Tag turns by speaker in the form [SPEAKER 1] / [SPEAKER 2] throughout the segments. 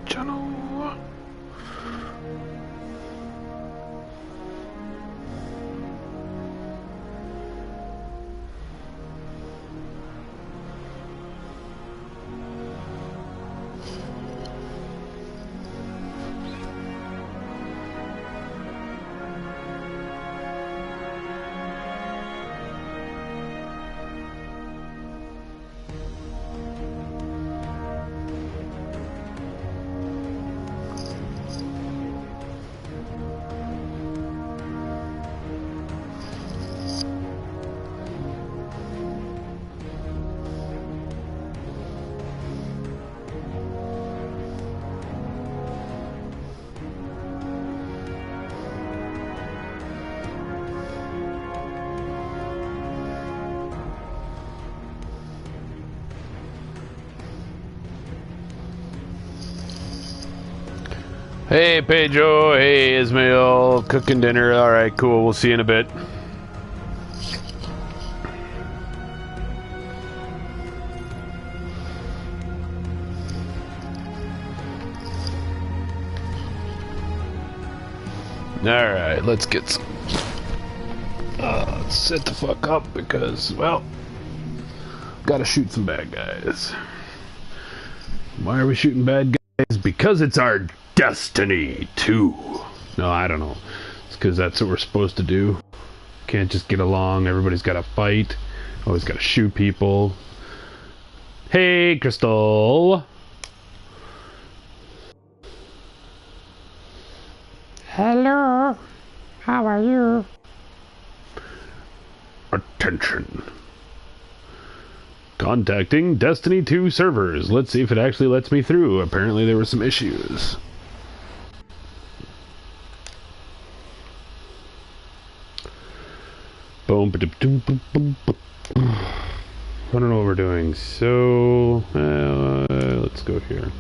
[SPEAKER 1] channel. Hey Pedro, hey Ismail, cooking dinner. Alright, cool, we'll see you in a bit. Alright, let's get some... let's set the fuck up because, well, gotta shoot some bad guys. Why are we shooting bad guys? Because it's our Destiny 2. No, I don't know. It's because that's what we're supposed to do. Can't just get along. Everybody's got to fight. Always got to shoot people. Hey, Crystal.
[SPEAKER 2] Hello. How are you?
[SPEAKER 1] Attention. Contacting Destiny 2 servers. Let's see if it actually lets me through. Apparently there were some issues. Boom, ba boom, boom, boom, boom. I don't know what we're doing, so let's go here.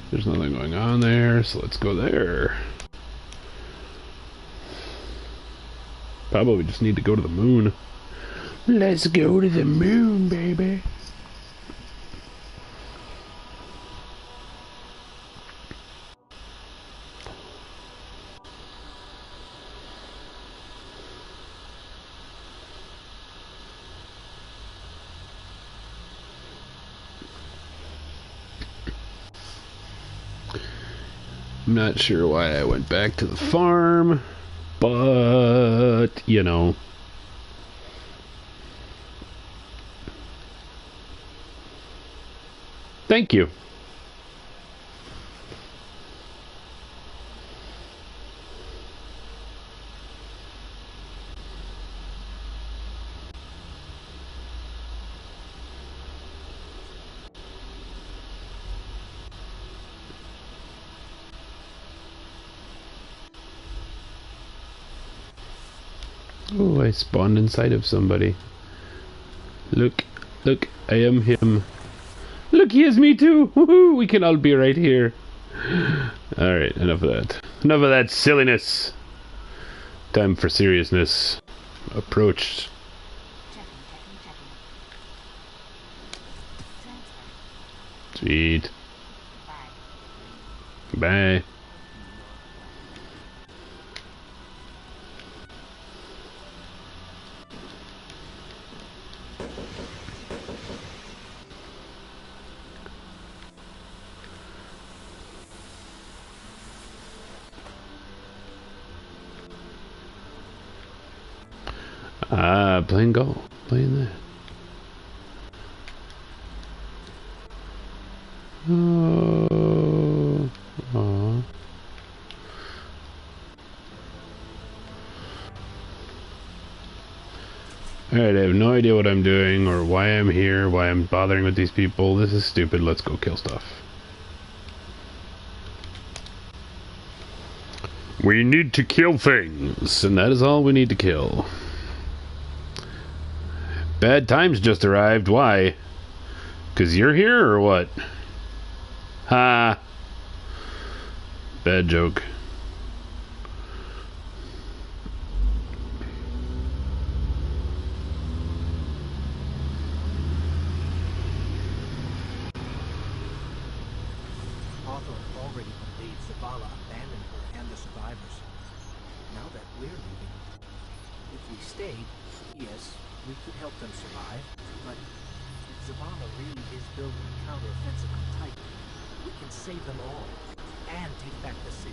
[SPEAKER 1] There's nothing going on there, so let's go there. Probably just need to go to the moon. Let's go to the moon, baby. I'm not sure why I went back to the farm, but, you know. Thank you. Oh, I spawned inside of somebody. Look, look, I am him. Look, he is me too! Woohoo! We can all be right here. Alright, enough of that. Enough of that silliness. Time for seriousness. Approached. Sweet. Bye. Ah, playing golf. Playing that. Oh. Aw. Alright, I have no idea what I'm doing or why I'm here, why I'm bothering with these people. This is stupid. Let's go kill stuff. We need to kill things, and that is all we need to kill. Bad times just arrived. Why? 'Cause you're here or what? Ha. Bad joke.
[SPEAKER 3] Hawthorne already believed Zavala abandoned her and the survivors. Now that we're leaving, if we stayed, yes, we could help them survive, but if Zavala really is building a counteroffensive on Titan, we can save them all and take back the city.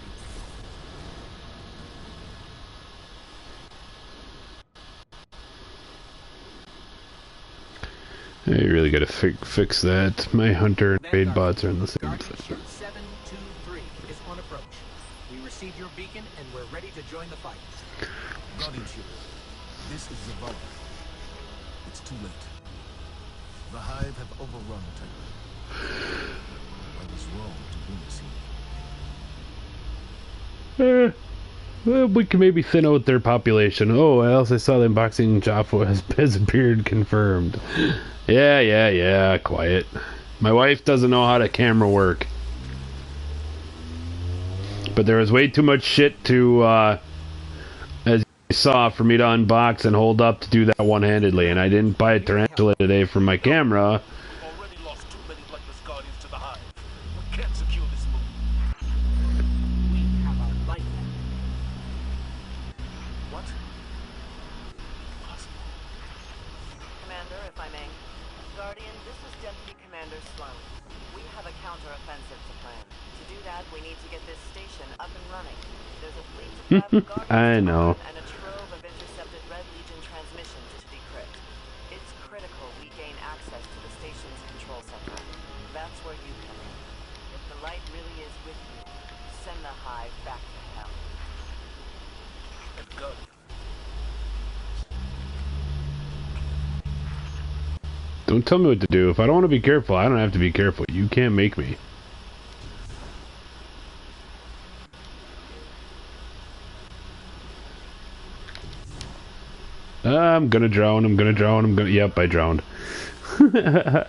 [SPEAKER 1] You really gotta fix that. My hunter and raid bots are in the same thing.
[SPEAKER 3] 723 is on approach. We received your beacon and we're ready to join the fight.
[SPEAKER 4] Guardian ship, this is Zavala. It's too late. The Hive have overrun Titan. I was wrong to bring us here.
[SPEAKER 1] Well, we can maybe thin out their population. Oh, else I saw the unboxing Jaffa has appeared confirmed. Yeah, quiet. My wife doesn't know how to camera work. But there was way too much shit to, as you saw, for me to unbox and hold up to do that one-handedly. And I didn't buy a tarantula today for my camera.
[SPEAKER 4] We've already lost too many Lightless Guardians to the Hive. We can't secure this move.
[SPEAKER 3] We have our light back.
[SPEAKER 4] What? Impossible.
[SPEAKER 5] Commander, if I may. Guardian, this is Deputy Commander Sloan. We have a counter-offensive to plan. To do that, we need to get this station up and running. There's a fleet of private Guardians
[SPEAKER 1] I know.
[SPEAKER 5] and a trove of intercepted Red Legion transmissions to decrypt. It's critical we gain access to the station's control center. That's where you come in. If the light really is with you, send the Hive back to hell.
[SPEAKER 4] And Guardian.
[SPEAKER 1] Don't tell me what to do. If I don't want to be careful, I don't have to be careful. You can't make me. I'm gonna drown, yep, I drowned. It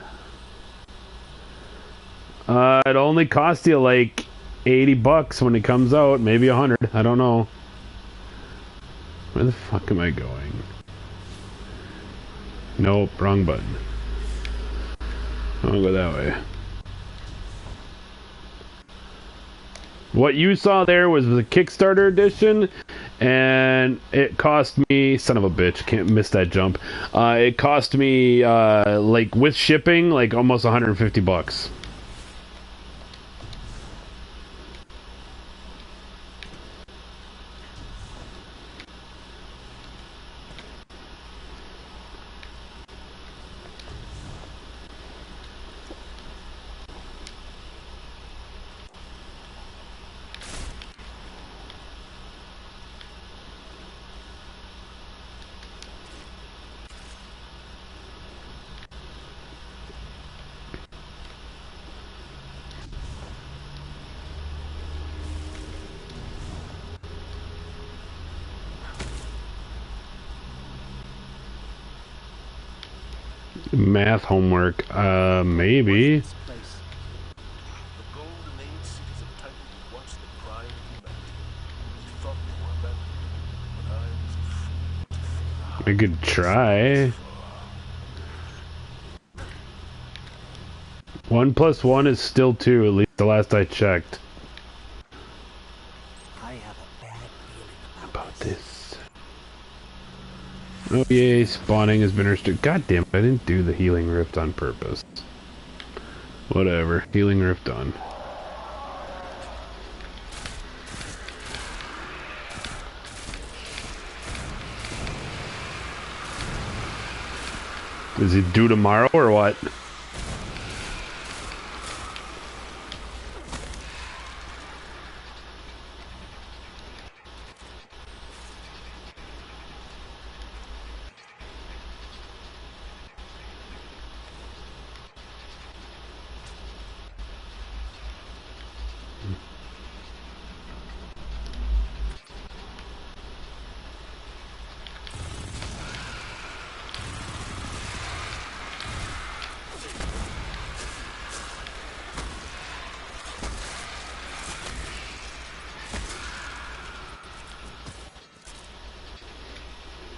[SPEAKER 1] only cost you like $80 when it comes out, maybe 100, I don't know. Where the fuck am I going? Nope, wrong button. I'll go that way. What you saw there was the Kickstarter edition, and it cost me, son of a bitch, can't miss that jump. It cost me, like with shipping, like almost $150. Math homework, maybe.
[SPEAKER 4] The golden age cities of Titan were once the pride of humanity. We thought they were abandoned, but I was a fool to think
[SPEAKER 1] I could try. 1 + 1 is still 2, at least the last I checked.
[SPEAKER 3] I have a bad feeling
[SPEAKER 1] About this. Oh yay, spawning has been restricted. God damn it, I didn't do the healing rift on purpose. Whatever, healing rift on. Is it due tomorrow or what?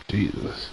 [SPEAKER 1] Jesus.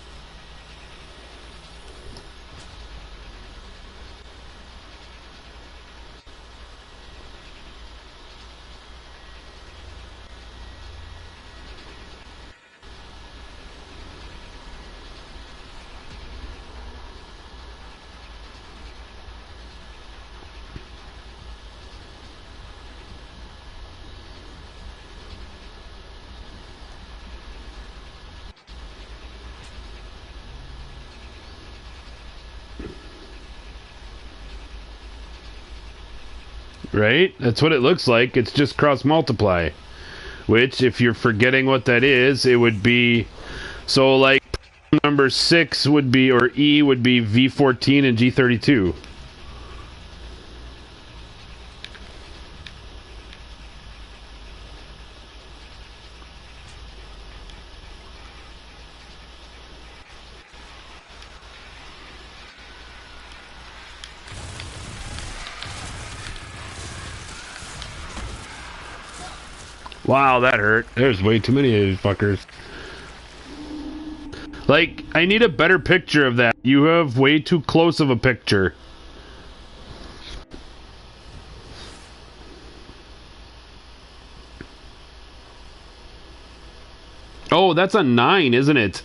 [SPEAKER 1] right? That's what it looks like. It's just cross multiply. Which, if you're forgetting what that is, it would be... So, like, number 6 would be, or E would be V14 and G32. Wow, that hurt. There's way too many of these fuckers. Like, I need a better picture of that. You have way too close of a picture. Oh, that's a 9, isn't it?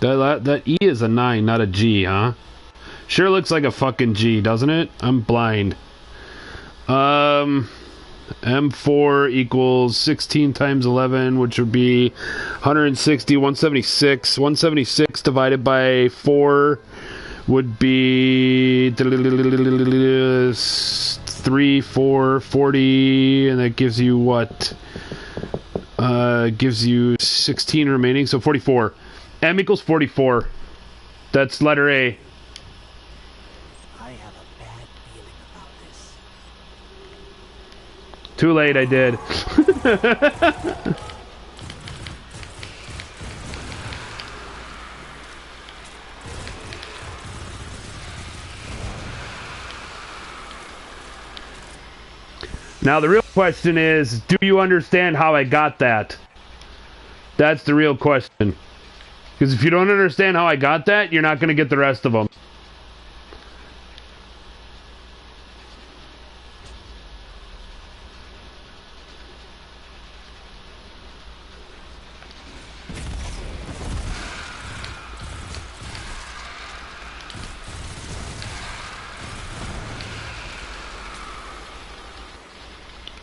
[SPEAKER 1] That E is a 9, not a G, huh? Sure looks like a fucking G, doesn't it? I'm blind. M4 equals 16 times 11, which would be 160, 176. 176 divided by 4 would be 3, 4, 40, and that gives you what? Gives you 16 remaining, so 44. M equals 44. That's letter A.
[SPEAKER 3] I have a bad feeling about this.
[SPEAKER 1] Too late, I did. Now the real question is, do you understand how I got that? That's the real question. Because if you don't understand how I got that, you're not going to get the rest of them.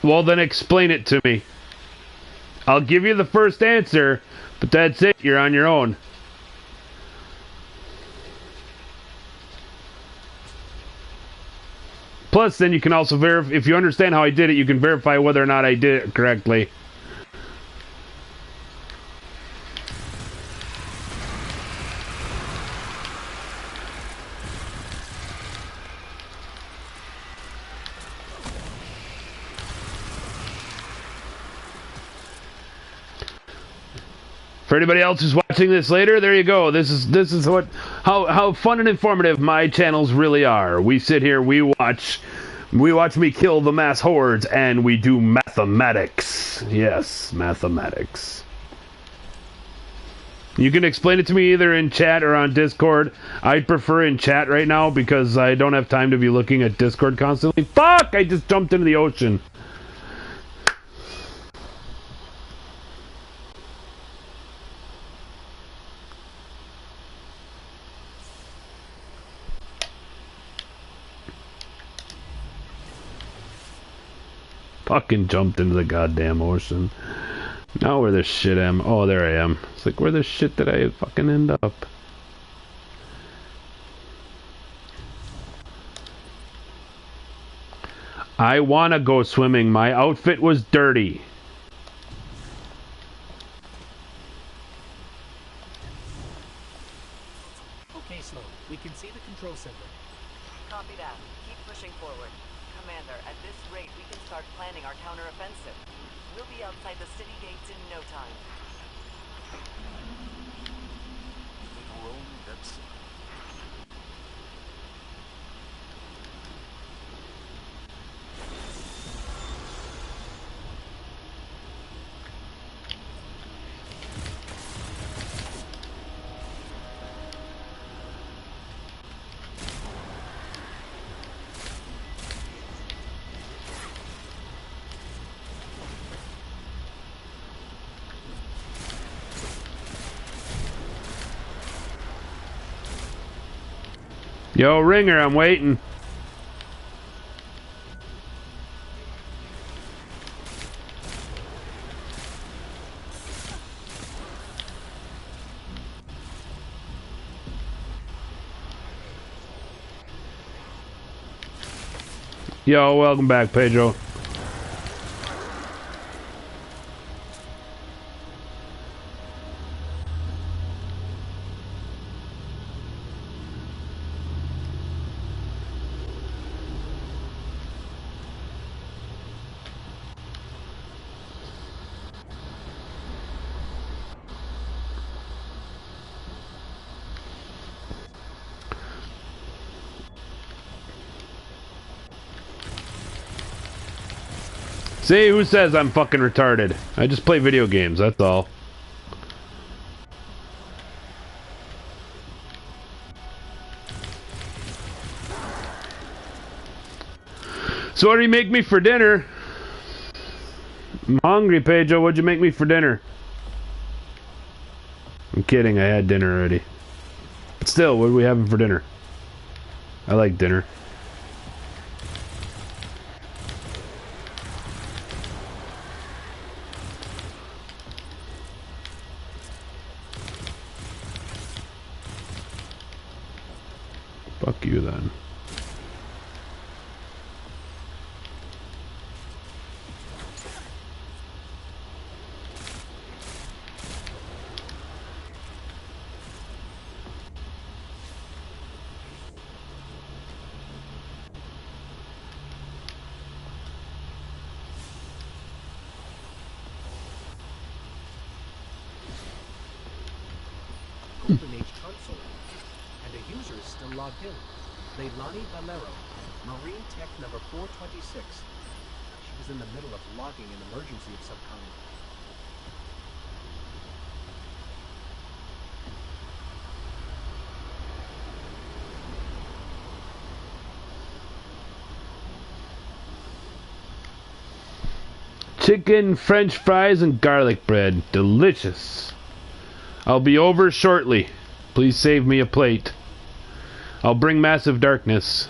[SPEAKER 1] Well, then explain it to me. I'll give you the first answer, but that's it. You're on your own. Plus, then you can also verify, if you understand how I did it, you can verify whether or not I did it correctly. For anybody else who's watching this later, there you go. This is what how fun and informative my channels really are. We sit here, we watch me kill the mass hordes, and we do mathematics. Yes, mathematics. You can explain it to me either in chat or on Discord. I'd prefer in chat right now because I don't have time to be looking at Discord constantly. Fuck! I just jumped into the ocean. Fucking jumped into the goddamn ocean. Now where the shit am? Oh, there I am. It's like, where the shit did I fucking end up? I wanna go swimming. My outfit was dirty.
[SPEAKER 3] Okay, Slow. We can see the control center.
[SPEAKER 5] Copy that. Keep pushing forward. Commander, at this rate, we can start planning our counteroffensive. We'll be outside the city gates in no time.
[SPEAKER 4] Little roll, that's...
[SPEAKER 1] Yo, Ringer, I'm waiting. Yo, welcome back, Pedro. See, who says I'm fucking retarded? I just play video games, that's all. So what do you make me for dinner? I'm hungry, Pedro. What'd you make me for dinner? I'm kidding, I had dinner already. But still, what are we having for dinner? I like dinner. Fuck you then.
[SPEAKER 3] Golden Age console, and a user is still logged in. Leilani Valero, Marine Tech number 426. She was in the middle of logging an emergency of some kind.
[SPEAKER 1] Chicken, French fries, and garlic bread. Delicious. I'll be over shortly. Please save me a plate. I'll bring massive darkness.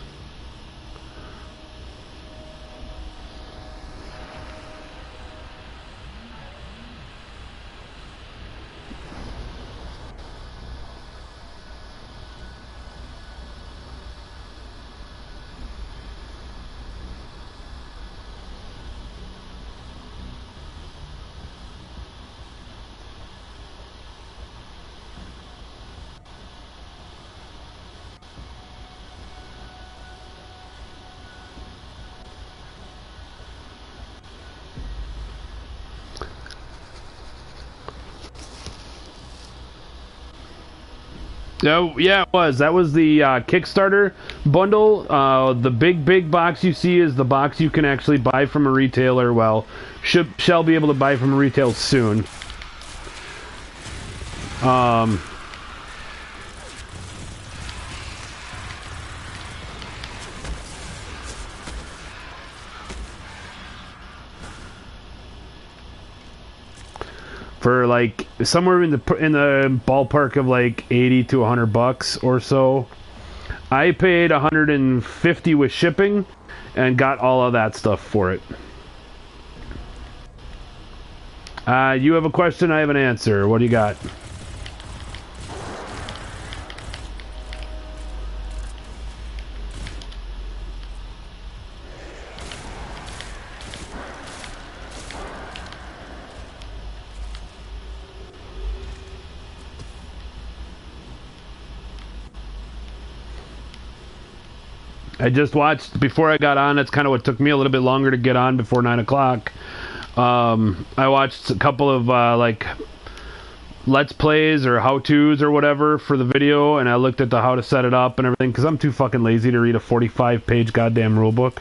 [SPEAKER 1] Oh, yeah, it was. That was the Kickstarter bundle. The big box you see is the box you can actually buy from a retailer. Well, shall be able to buy from a retail soon. For like somewhere in the ballpark of like 80 to 100 bucks or so. I paid 150 with shipping and got all of that stuff for it. You have a question, I have an answer. What do you got? I just watched, before I got on, that's kind of what took me a little bit longer to get on before 9 o'clock. I watched a couple of, like, Let's Plays or how-tos or whatever for the video, and I looked at the how to set it up and everything, because I'm too fucking lazy to read a 45-page goddamn rulebook.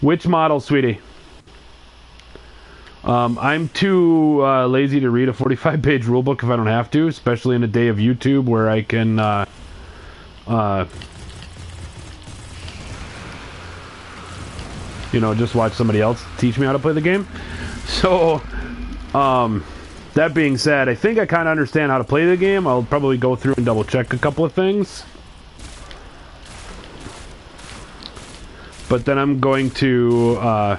[SPEAKER 1] Which model, sweetie? I'm too lazy to read a 45-page rulebook if I don't have to, especially in a day of YouTube where I can... you know, just watch somebody else teach me how to play the game. So, that being said, I think I kind of understand how to play the game. I'll probably go through and double check a couple of things. But then I'm going to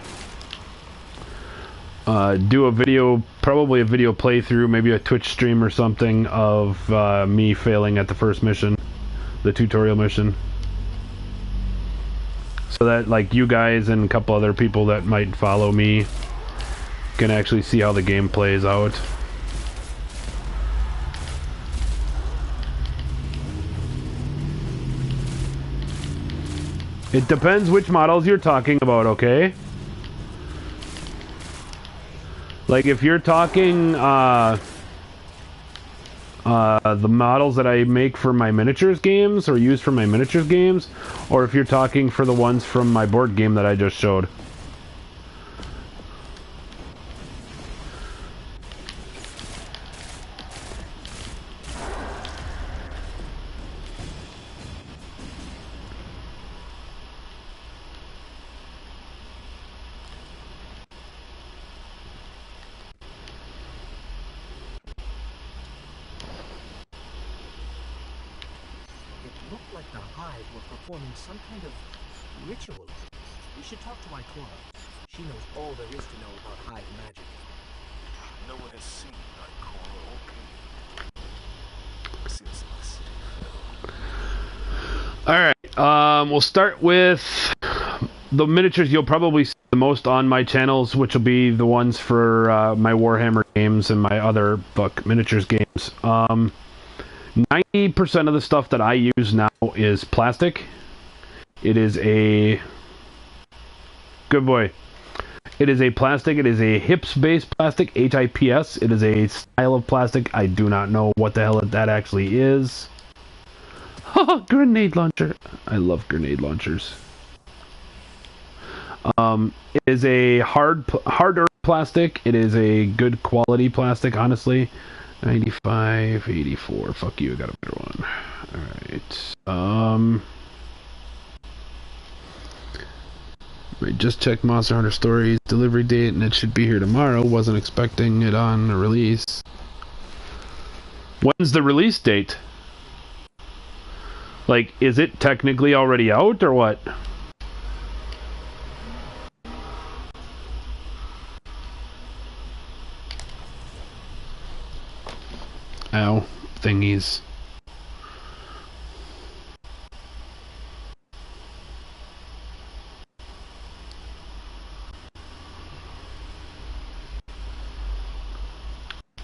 [SPEAKER 1] do a video, probably a video playthrough, maybe a Twitch stream or something of me failing at the first mission. The tutorial mission. so that like you guys and a couple other people that might follow me can actually see how the game plays out. It depends which models you're talking about, okay? Like if you're talking the models that I make for my miniatures games or use for my miniatures games, or if you're talking for the ones from my board game that I just showed.
[SPEAKER 3] Performing some kind of ritual. We should talk to Ikora. She knows all there is to know about hive magic.
[SPEAKER 4] No one has seen Ikora, okay. Seems like
[SPEAKER 1] Alright, we'll start with the miniatures you'll probably see the most on my channels, which will be the ones for my Warhammer games and my other miniatures games. 90% of the stuff that I use now is plastic. It is a... Good boy. It is a plastic. It is a HIPS-based plastic, H-I-P-S. It is a style of plastic. I do not know what the hell that actually is. Grenade launcher. I love grenade launchers. It is a harder plastic. It is a good quality plastic, honestly. 95, 84. Fuck you, I got a better one. Alright. I just checked Monster Hunter Stories delivery date and it should be here tomorrow. Wasn't expecting it on a release. When's the release date? Like, is it technically already out or what? Ow, thingies.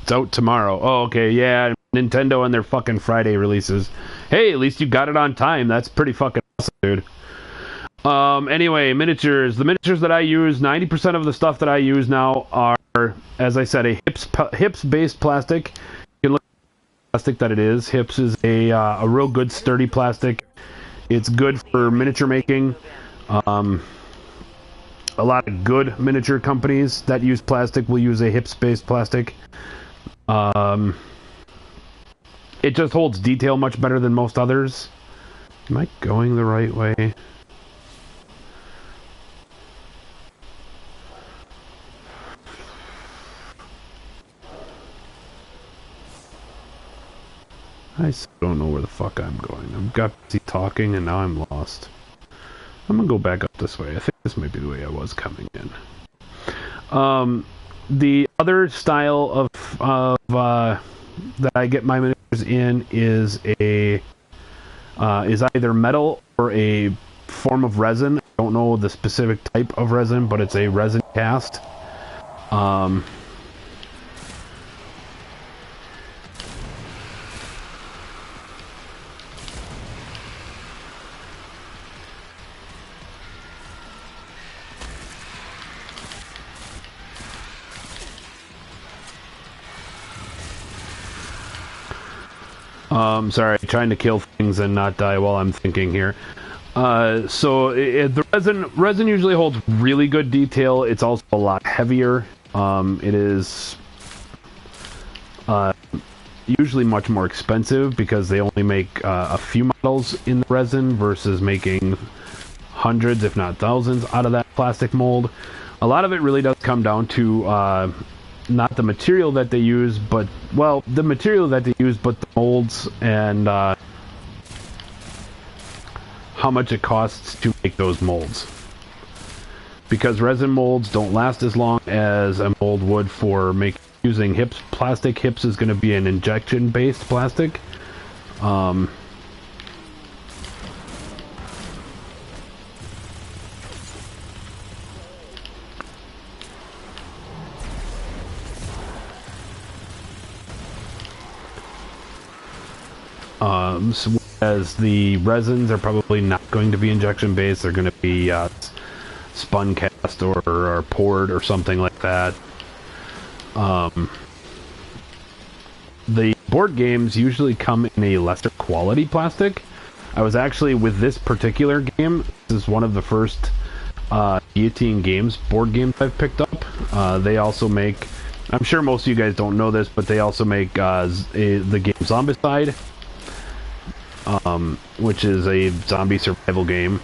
[SPEAKER 1] It's out tomorrow. Oh, okay, yeah. Nintendo and their fucking Friday releases. Hey, at least you got it on time. That's pretty fucking awesome, dude. Anyway, miniatures. The miniatures that I use, 90% of the stuff that I use now are, as I said, a HIPS-based plastic. You can look at the plastic that it is. HIPS is a real good, sturdy plastic. It's good for miniature making. A lot of good miniature companies that use plastic will use a HIPS-based plastic. It just holds detail much better than most others. Am I going the right way? I still don't know where the fuck I'm going. I've got busy talking and now I'm lost. I'm gonna go back up this way. I think this might be the way I was coming in. The other style of that I get my miniatures in is either metal or a form of resin. I don't know the specific type of resin, but it's a resin cast. Sorry, trying to kill things and not die while I'm thinking here. The resin usually holds really good detail. It's also a lot heavier. It is usually much more expensive because they only make a few models in the resin versus making hundreds, if not thousands, out of that plastic mold. A lot of it really does come down to not the material that they use, but, well, the material that they use, but the molds and how much it costs to make those molds. Because resin molds don't last as long as a mold would for using HIPS plastic. HIPS is going to be an injection-based plastic. As the resins are probably not going to be injection based, they're going to be spun cast or poured or something like that. The board games usually come in a lesser quality plastic. I was actually, with this particular game, this is one of the first Guillotine Games board games I've picked up. They also make, I'm sure most of you guys don't know this, but they also make the game Zombicide, which is a zombie survival game.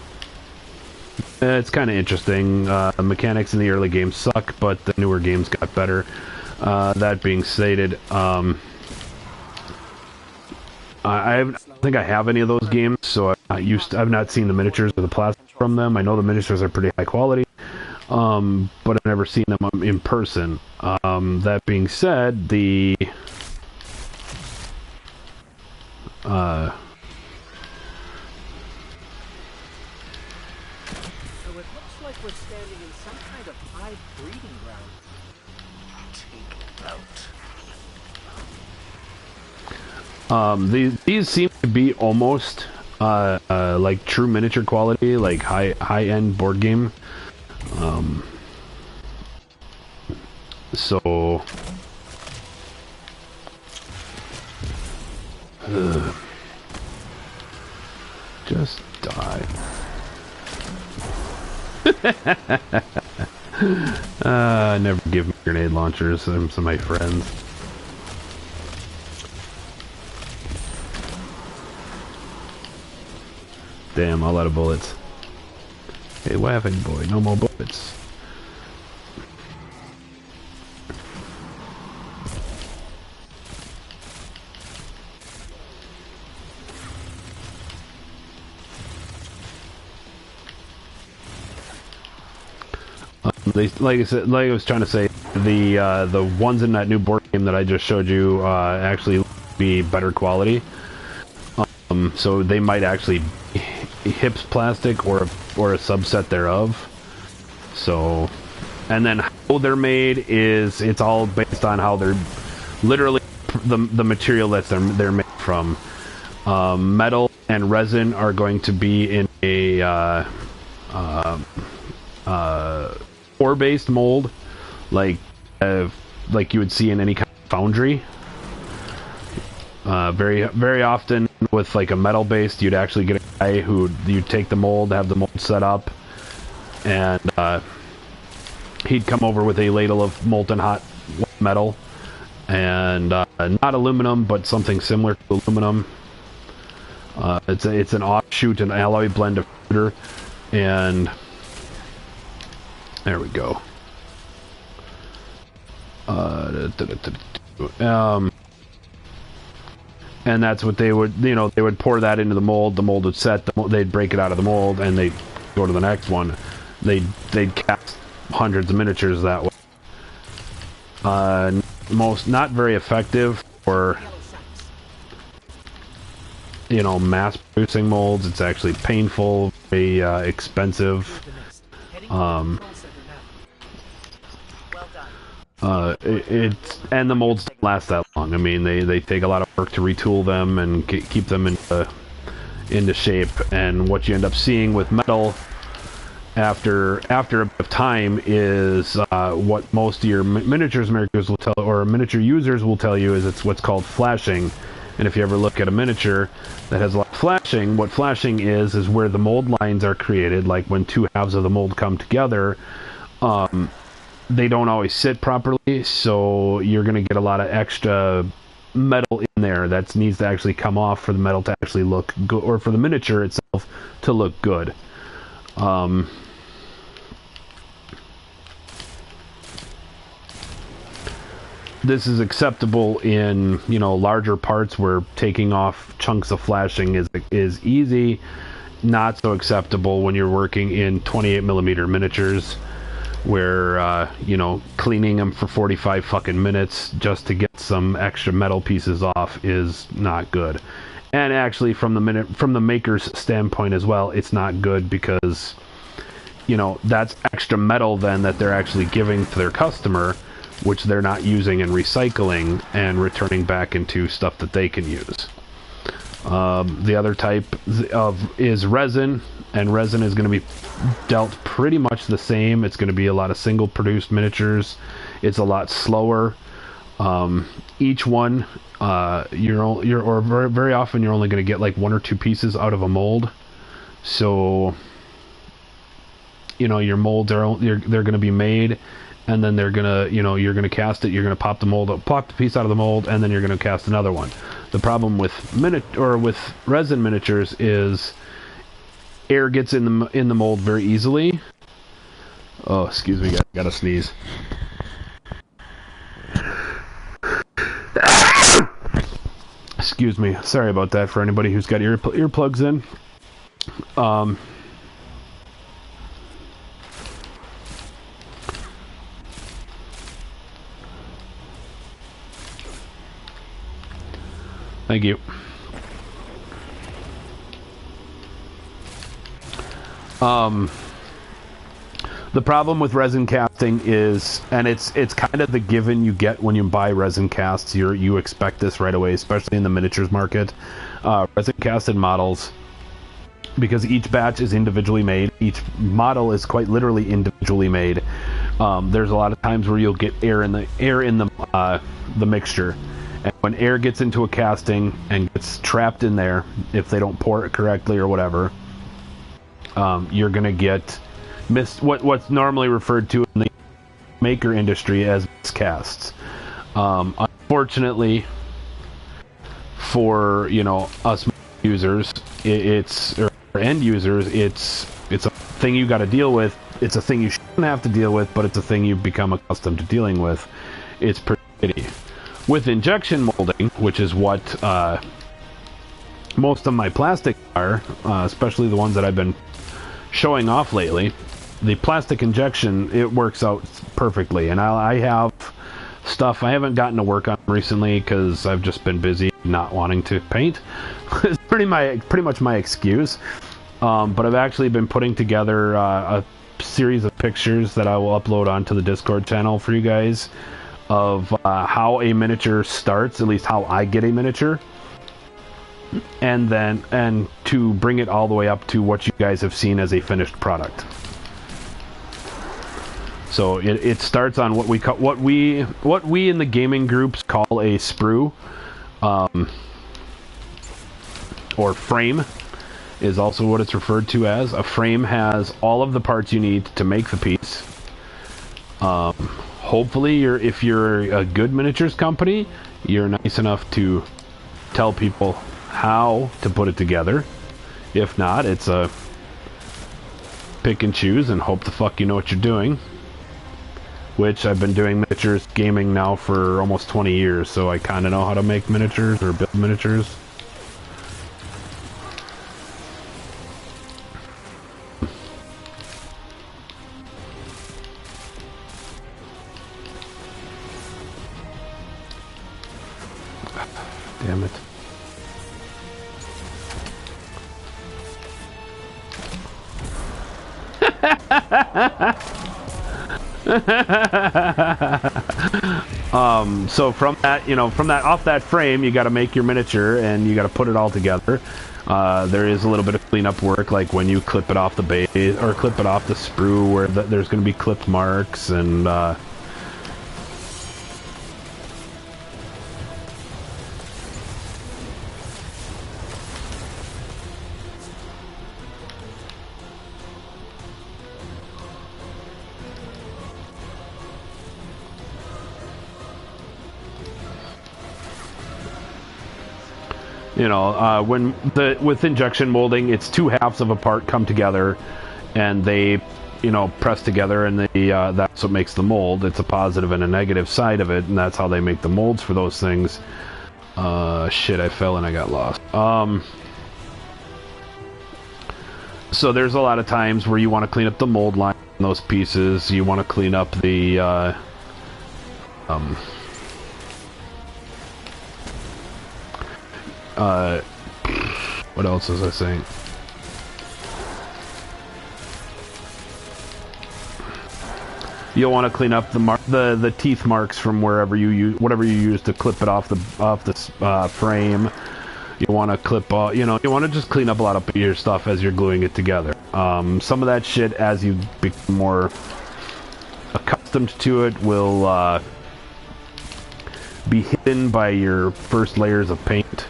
[SPEAKER 1] It's kind of interesting. The mechanics in the early games suck, but the newer games got better. That being stated, I don't think I have any of those games, so I've not seen the miniatures or the plastic from them. I know the miniatures are pretty high quality, but I've never seen them in person. That being said, the
[SPEAKER 3] So it looks like we're standing in some kind of hive breeding ground.
[SPEAKER 4] Take it out.
[SPEAKER 1] these seem to be almost like true miniature quality, like high-end board game. So just die. Never give me grenade launchers. Some of my friends. Damn, all out of bullets. Hey, Waffing boy, no more bullets. Like I was trying to say, the ones in that new board game that I just showed you actually be better quality. So they might actually be hips plastic or a subset thereof. So, and then how they're made is, it's all based on how they're literally the material that they're made from. Metal and resin are going to be in a ore-based mold, like you would see in any kind of foundry. Very often with like a metal based, you'd actually get a guy who you'd take the mold, have the mold set up, and he'd come over with a ladle of molten hot metal, and not aluminum, but something similar to aluminum. It's an offshoot, an alloy blend of pewter, and there we go. And that's what they would, they would pour that into the mold would set, they'd break it out of the mold, and they'd go to the next one. They'd cast hundreds of miniatures that way. Not very effective for, mass producing molds. It's actually painful, very expensive. And the molds don't last that long. I mean, they take a lot of work to retool them and keep them into shape. And what you end up seeing with metal after a bit of time is what most of your miniature users will tell you is it's what's called flashing. And if you ever look at a miniature that has a lot of flashing, what flashing is where the mold lines are created, like when two halves of the mold come together. They don't always sit properly, so you're going to get a lot of extra metal in there that needs to actually come off for the metal to actually look good, or for the miniature itself to look good. This is acceptable in, larger parts where taking off chunks of flashing is easy. Not so acceptable when you're working in 28mm miniatures, where cleaning them for 45 fucking minutes just to get some extra metal pieces off is not good. And actually, from the maker's standpoint as well, it's not good, because that's extra metal then that they're actually giving to their customer, which they're not using and recycling and returning back into stuff that they can use. The other type is resin, and resin is going to be dealt pretty much the same. It's going to be a lot of single produced miniatures. It's a lot slower. Each one, very often you're only going to get like 1 or 2 pieces out of a mold. So, you know, your molds they're going to be made, and then they're going to, you know, you're going to cast it. You're going to pop the piece out of the mold, and then you're going to cast another one. The problem with with resin miniatures is air gets in the mold very easily. Oh, excuse me, guys, I gotta sneeze. Excuse me. Sorry about that for anybody who's got earplugs in. Thank you. The problem with resin casting is, and it's kind of the given you get when you buy resin casts. You expect this right away, especially in the miniatures market. Resin casted models, because each batch is individually made. Each model is quite literally individually made. There's a lot of times where you'll get air in the mixture, and when air gets into a casting and gets trapped in there, if they don't pour it correctly or whatever, you're gonna get what's normally referred to in the maker industry as miscasts. Unfortunately, for, you know, us users, or end users, it's a thing you got to deal with. It's a thing you shouldn't have to deal with, but it's a thing you've become accustomed to dealing with. It's pretty shitty. With injection molding, which is what most of my plastics are, especially the ones that I've been showing off lately, the plastic injection, it works out perfectly. And I have stuff I haven't gotten to work on recently because I've just been busy not wanting to paint. It's pretty much my excuse. But I've actually been putting together a series of pictures that I will upload onto the Discord channel for you guys of how a miniature starts, at least how I get a miniature, and to bring it all the way up to what you guys have seen as a finished product. So it starts on what we in the gaming groups call a sprue, or frame is also what it's referred to as. A frame has all of the parts you need to make the piece. Hopefully, if you're a good miniatures company, you're nice enough to tell people how to put it together. If not, it's a pick and choose and hope the fuck you know what you're doing. Which I've been doing miniatures gaming now for almost 20 years, so I kind of know how to make miniatures or build miniatures. Damn it. So from that, off that frame, you got to make your miniature and you got to put it all together. There is a little bit of cleanup work, like when you clip it off the base or clip it off the sprue, where there's going to be clipped marks and with injection molding, it's two halves of a part come together, and they, press together, and that's what makes the mold. It's a positive and a negative side of it, and that's how they make the molds for those things. Shit, I fell and I got lost. So there's a lot of times where you want to clean up the mold line in those pieces. You want to clean up the what else was I saying? You'll want to clean up the teeth marks from whatever you use to clip it off the frame. You want to clip, you know, you want to just clean up a lot of your stuff as you're gluing it together. Some of that shit, as you become more accustomed to it, will be hidden by your first layers of paint.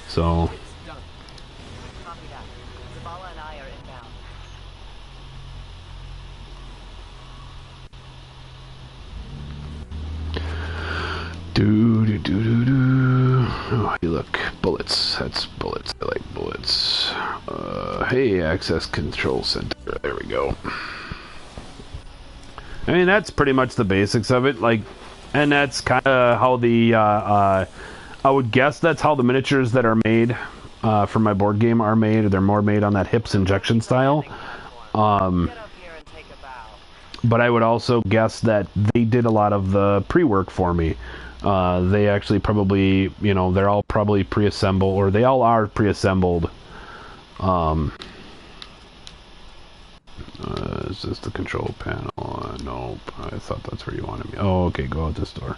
[SPEAKER 1] So,
[SPEAKER 5] It's done. Copy that. Zavala and I are inbound.
[SPEAKER 1] Oh, hey, look, bullets. That's bullets. I like bullets. Hey, access control center. There we go. I mean, that's pretty much the basics of it. Like, and that's kind of how the I would guess that's how the miniatures that are made for my board game are made. They're more made on that hips injection style.
[SPEAKER 5] Get up here and take a bow.
[SPEAKER 1] But I would also guess that they did a lot of the pre-work for me. They actually probably, you know, they're all probably pre-assembled, or they all are pre-assembled. Is this the control panel? Nope. I thought that's where you wanted me. Oh, okay, go out this door.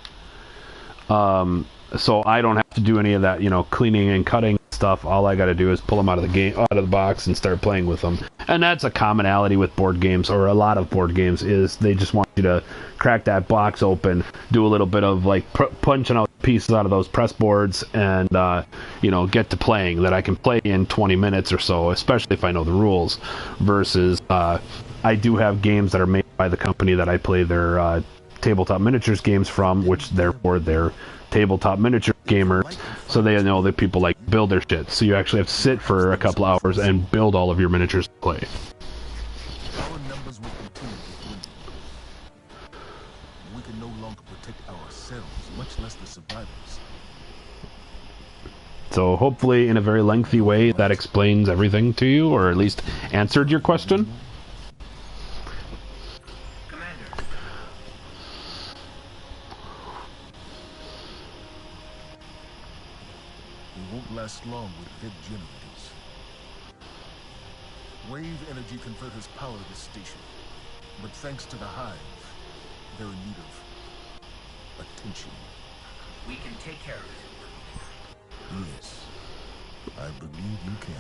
[SPEAKER 1] So I don't have to do any of that, you know, cleaning and cutting stuff. All I got to do is pull them out of the game, out of the box, and start playing with them. And that's a commonality with board games, or a lot of board games, is they just want you to crack that box open, do a little bit of like punching out pieces out of those press boards, and you know, get to playing. That I can play in 20 minutes or so, especially if I know the rules. Versus, I do have games that are made by the company that I play their tabletop miniatures games from, which therefore they're tabletop miniature gamers, so they know that people like build their shit. So you actually have to sit for a couple hours and build all of your miniatures to play.
[SPEAKER 4] Our numbers will continue to dwindle. We can no longer protect ourselves, much less the survivors.
[SPEAKER 1] So hopefully in a very lengthy way that explains everything to you, or at least answered your question.
[SPEAKER 4] We won't last long with dead generators. Wave energy converters power this station, but thanks to the Hive, they're in need of attention.
[SPEAKER 3] We can take care of it.
[SPEAKER 4] Yes, I believe you can.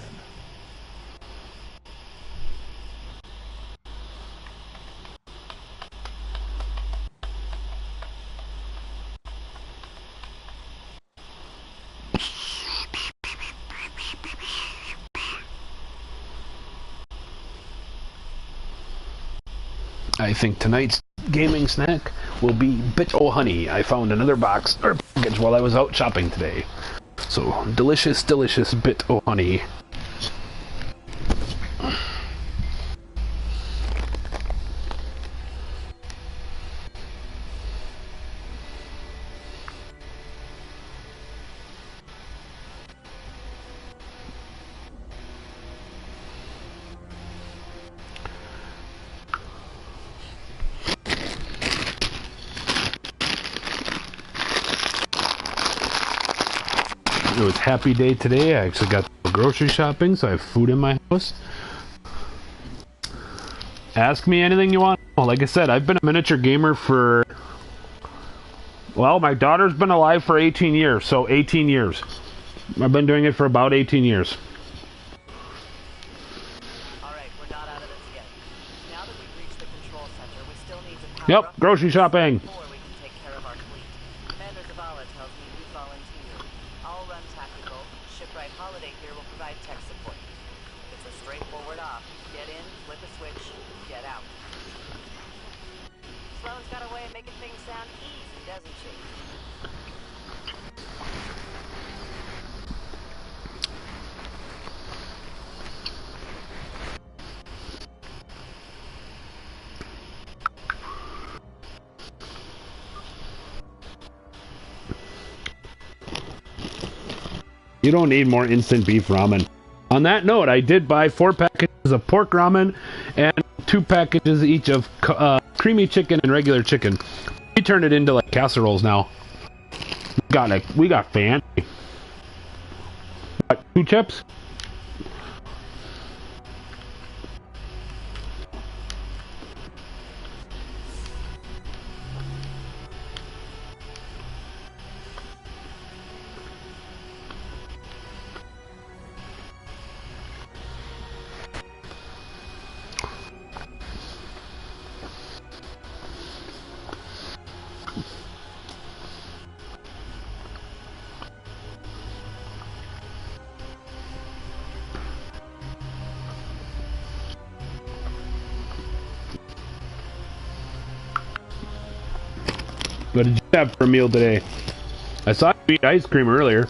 [SPEAKER 1] I think tonight's gaming snack will be Bit O' Honey. I found another box or package while I was out shopping today. So, delicious, delicious Bit O' Honey. It was happy day today. I actually got to go grocery shopping, so I have food in my house. Ask me anything you want. Well, like I said, I've been a miniature gamer for... Well, my daughter's been alive for 18 years, so 18 years. I've been doing it for about 18 years.
[SPEAKER 5] Alright, we're not out of this yet. Now that we've reached the control center, we still need to power
[SPEAKER 1] Yep,
[SPEAKER 5] up
[SPEAKER 1] grocery shopping.
[SPEAKER 5] before we can take care of our fleet. Commander Zavala tells me you volunteered. I'll run tactical. Shipwright Holiday here will provide tech support. It's a straightforward op. Get in, flip a switch, get out. Sloane's got a way of making things sound easy, doesn't she?
[SPEAKER 1] You don't need more instant beef ramen. On that note, I did buy 4 packages of pork ramen and 2 packages each of creamy chicken and regular chicken. We turned it into like casseroles now. We got fancy. What, 2 chips? What did you have for a meal today? I saw you eat ice cream earlier.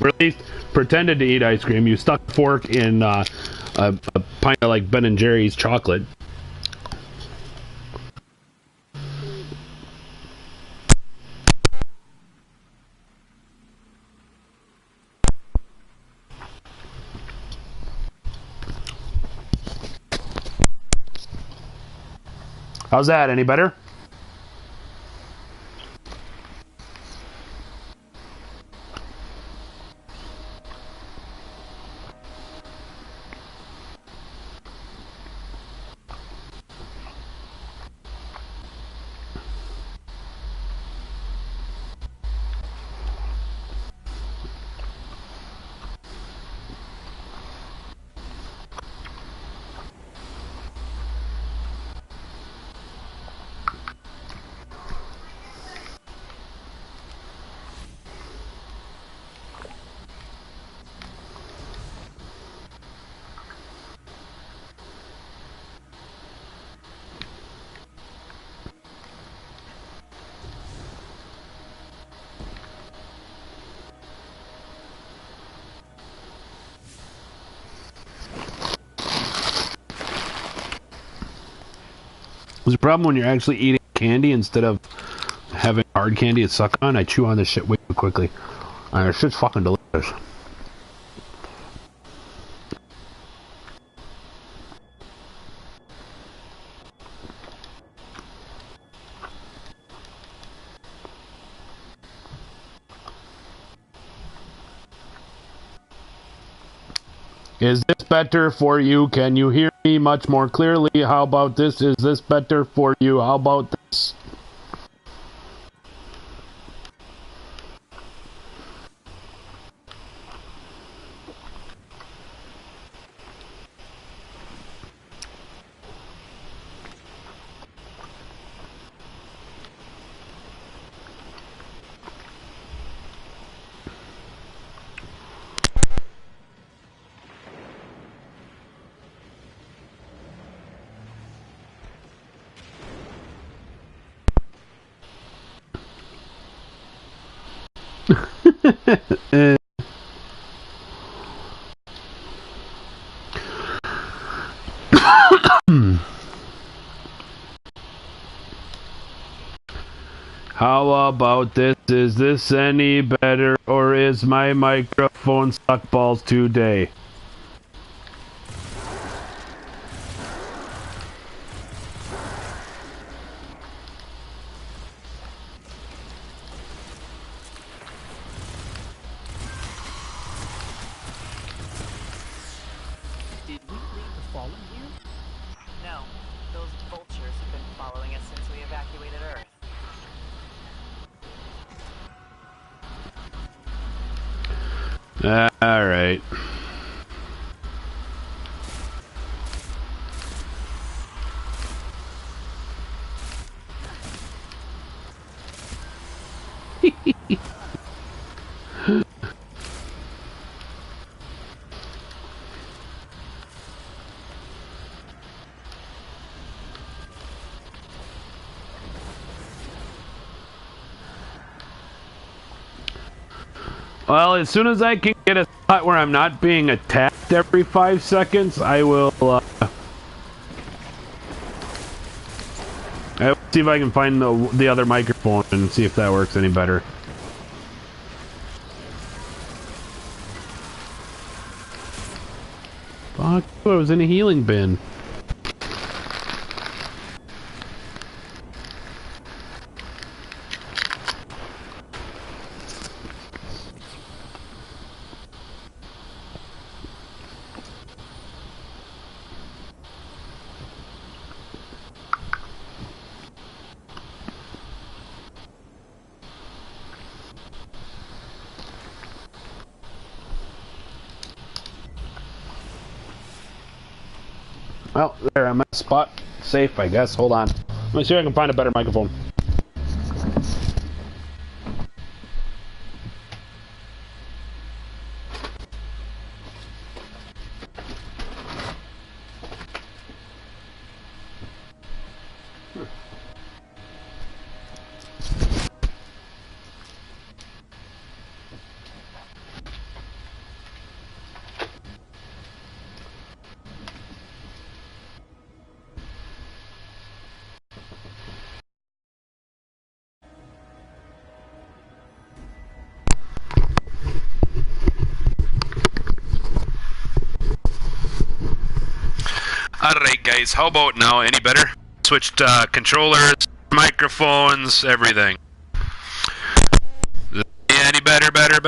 [SPEAKER 1] Or at least pretended to eat ice cream. You stuck a fork in a pint of like Ben & Jerry's chocolate. How's that? Any better? There's a problem when you're actually eating candy instead of having hard candy to suck on. I chew on this shit way too quickly. This shit's fucking delicious. Is this better for you? Can you hear me much more clearly? How about this? Is this better for you? How about this? How about this? Is this any better, or is my microphone suck balls today?
[SPEAKER 3] Did we leave the Fallen here?
[SPEAKER 5] No, those vultures have been following us since we evacuated Earth.
[SPEAKER 1] Alright. Well, as soon as I can get a spot where I'm not being attacked every 5 seconds, I will, I will see if I can find the other microphone and see if that works any better. Fuck, I was in a healing bin. Well, there, I'm at a spot. Safe, I guess. Hold on. Let me see if I can find a better microphone. Alright, guys, how about now? Any better? Switched controllers, microphones, everything. Any better, better?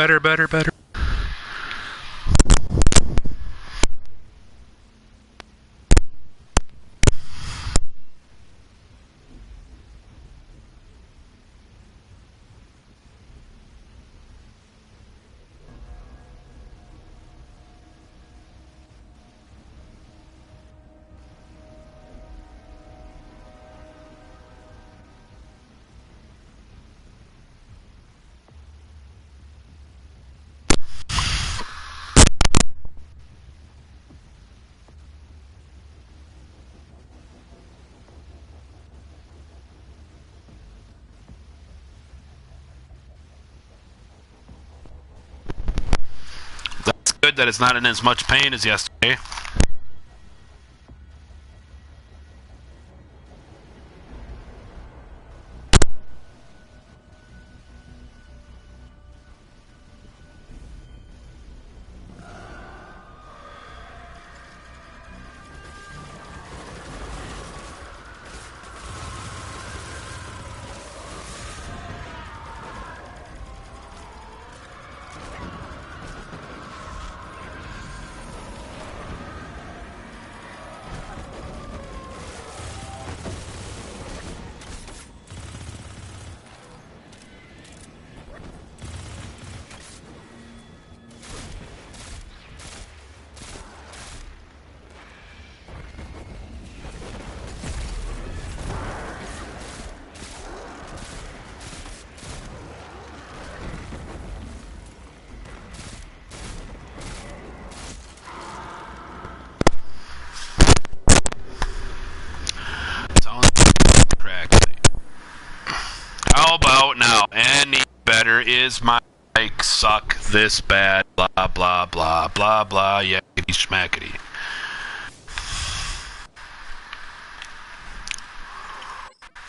[SPEAKER 1] That's good that it's not in as much pain as yesterday. How about now? Any better? Is my mic suck this bad? Blah, blah, blah, blah, blah, yakety schmackety.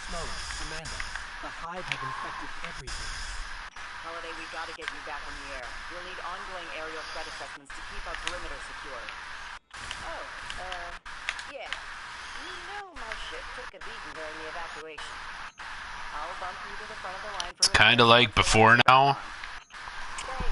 [SPEAKER 3] Snowy, Amanda, the hive have infected everything.
[SPEAKER 5] Holiday, we gotta get you back in the air. We'll need ongoing aerial threat assessments to keep our perimeter secure. Oh, yeah. You know my ship took a beating during the evacuation. I'll bump you to the front of the line for...
[SPEAKER 1] It's kind of like before now.
[SPEAKER 5] Stay.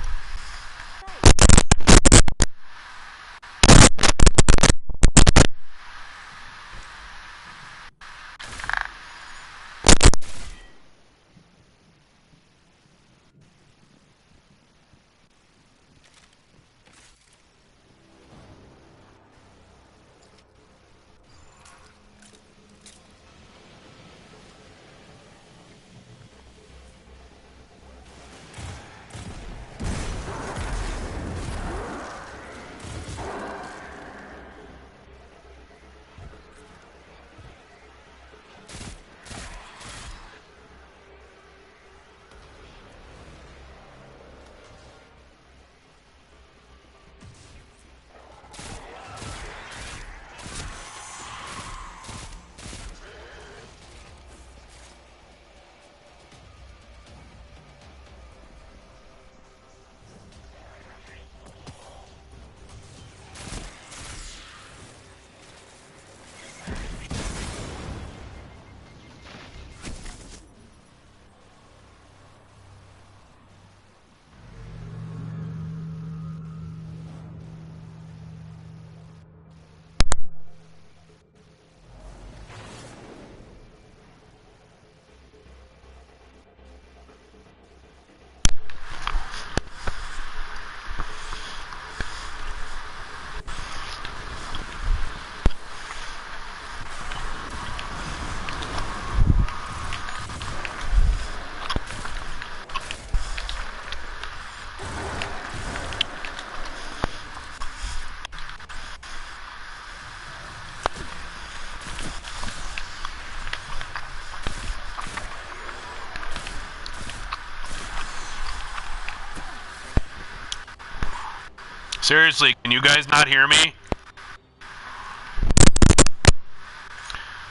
[SPEAKER 1] Seriously, can you guys not hear me?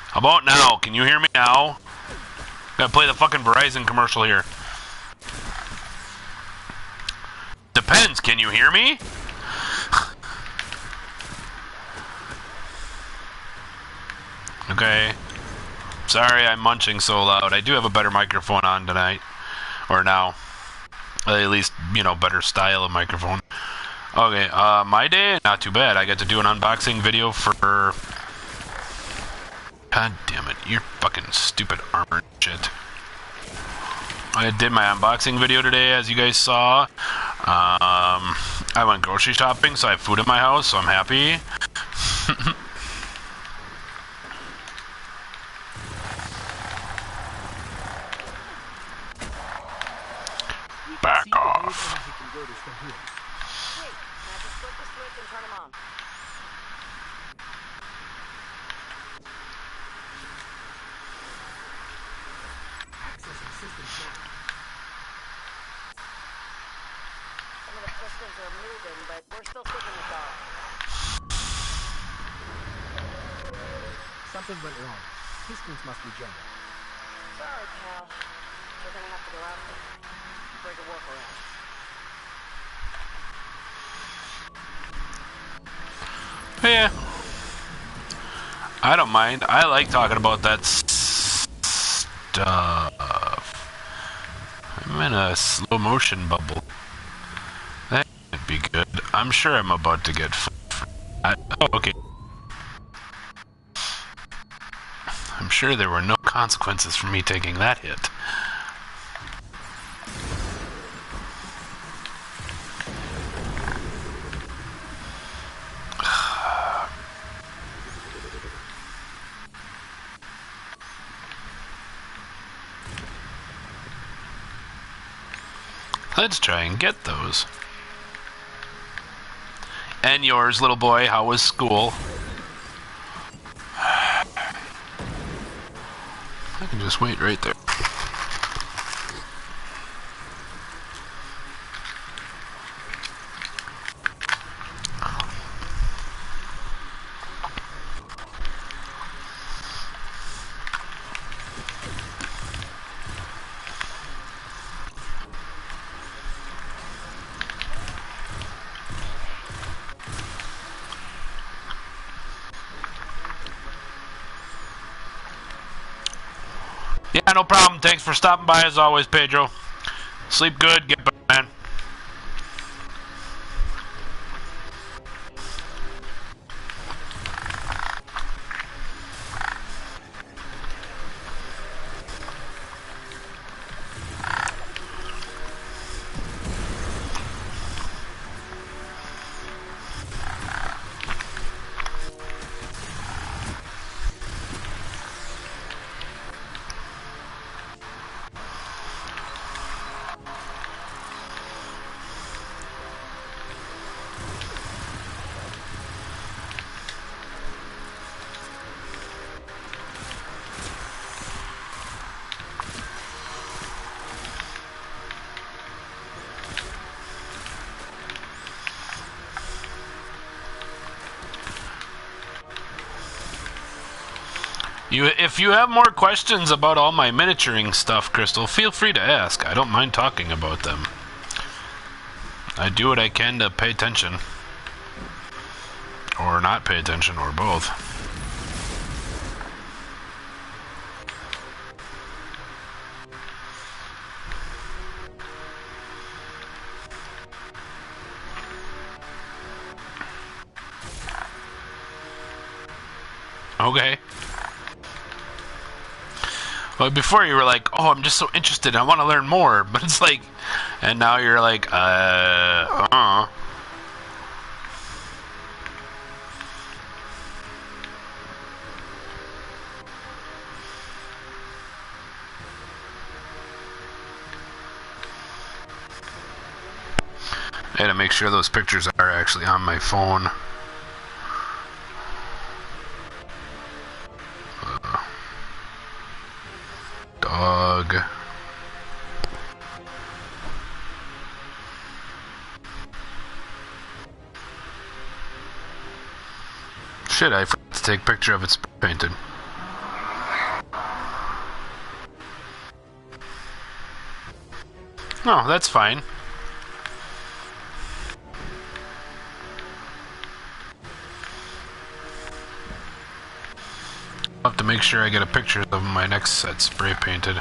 [SPEAKER 1] How about now? Can you hear me now? Gotta play the fucking Verizon commercial here. Depends, can you hear me? Okay? Sorry I'm munching so loud. I do have a better microphone on tonight. Or now. At least, you know, better style of microphone. Okay, my day, not too bad. I got to do an unboxing video for... God damn it, you're fucking stupid armor shit. I did my unboxing video today, as you guys saw. I went grocery shopping, so I have food in my house, so I'm happy. Back off.
[SPEAKER 5] Wait, now just flip the switch and turn them on. Some of the pistons are moving, but we're still sticking with dog.
[SPEAKER 3] Something went wrong. Pistons must be jammed.
[SPEAKER 5] Sorry, pal. We're gonna have to go out there. Break a workaround.
[SPEAKER 1] Yeah. I don't mind. I like talking about that stuff. I'm in a slow motion bubble. That could be good. I'm sure I'm about to get oh, okay. I'm sure there were no consequences for me taking that hit. Let's try and get those. And yours, little boy, how was school? I can just wait right there. Yeah, no problem. Thanks for stopping by as always, Pedro. Sleep good. Get better, man. If you have more questions about all my miniaturing stuff, Crystal, feel free to ask. I don't mind talking about them. I do what I can to pay attention. Or not pay attention, or both. Okay. Well, before you were like, oh, I'm just so interested, I want to learn more. But it's like, and now you're like, I had to make sure those pictures are actually on my phone. Dog. Shit, I forgot to take a picture of it painted. No, that's fine. I'll have to make sure I get a picture of my next set spray painted.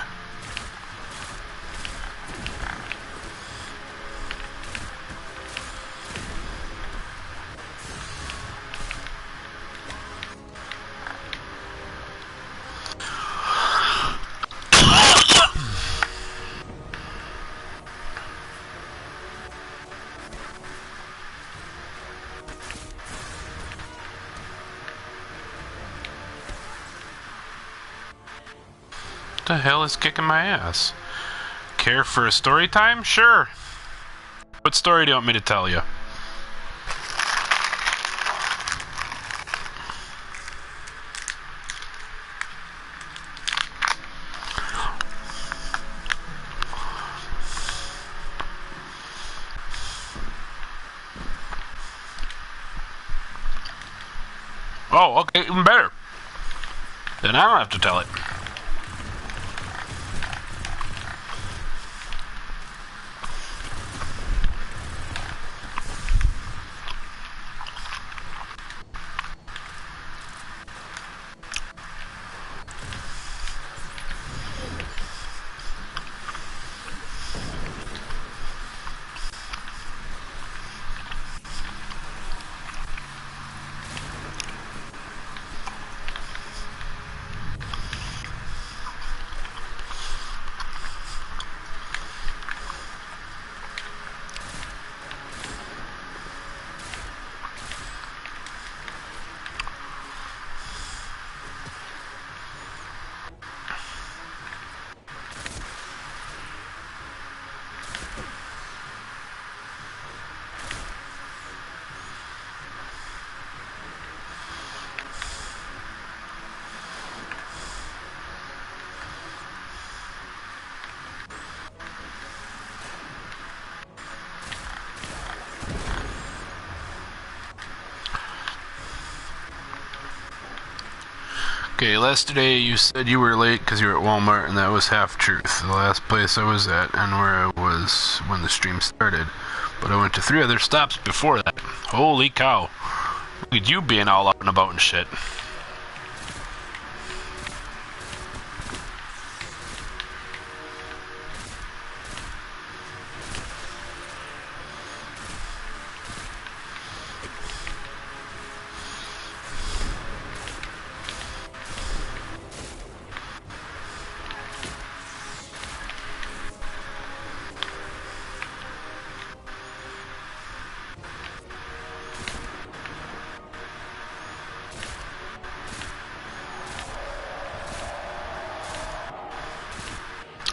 [SPEAKER 1] What the hell is kicking my ass? Care for a story time? Sure. What story do you want me to tell you? Oh, okay, even better. Then I don't have to tell it. Okay, last day you said you were late because you were at Walmart, and that was half truth. The last place I was at and where I was when the stream started. But I went to 3 other stops before that. Holy cow. Look at you being all up and about and shit.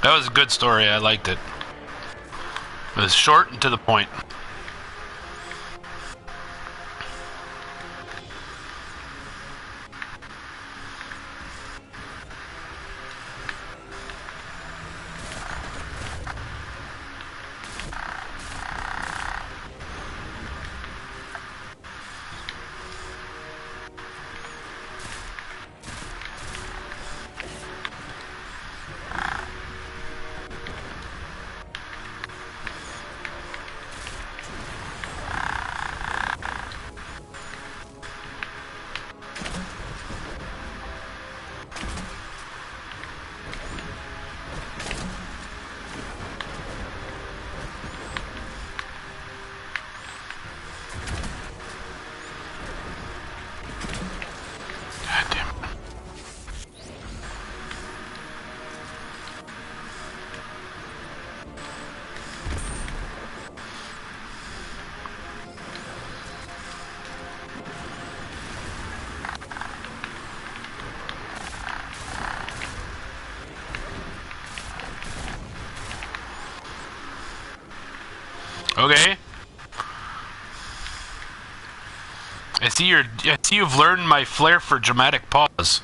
[SPEAKER 1] That was a good story, I liked it. It was short and to the point. Okay. I see you've learned my flair for dramatic pause.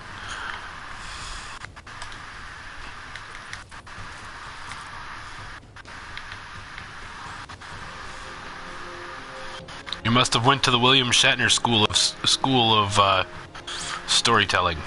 [SPEAKER 1] You must have went to the William Shatner school of storytelling.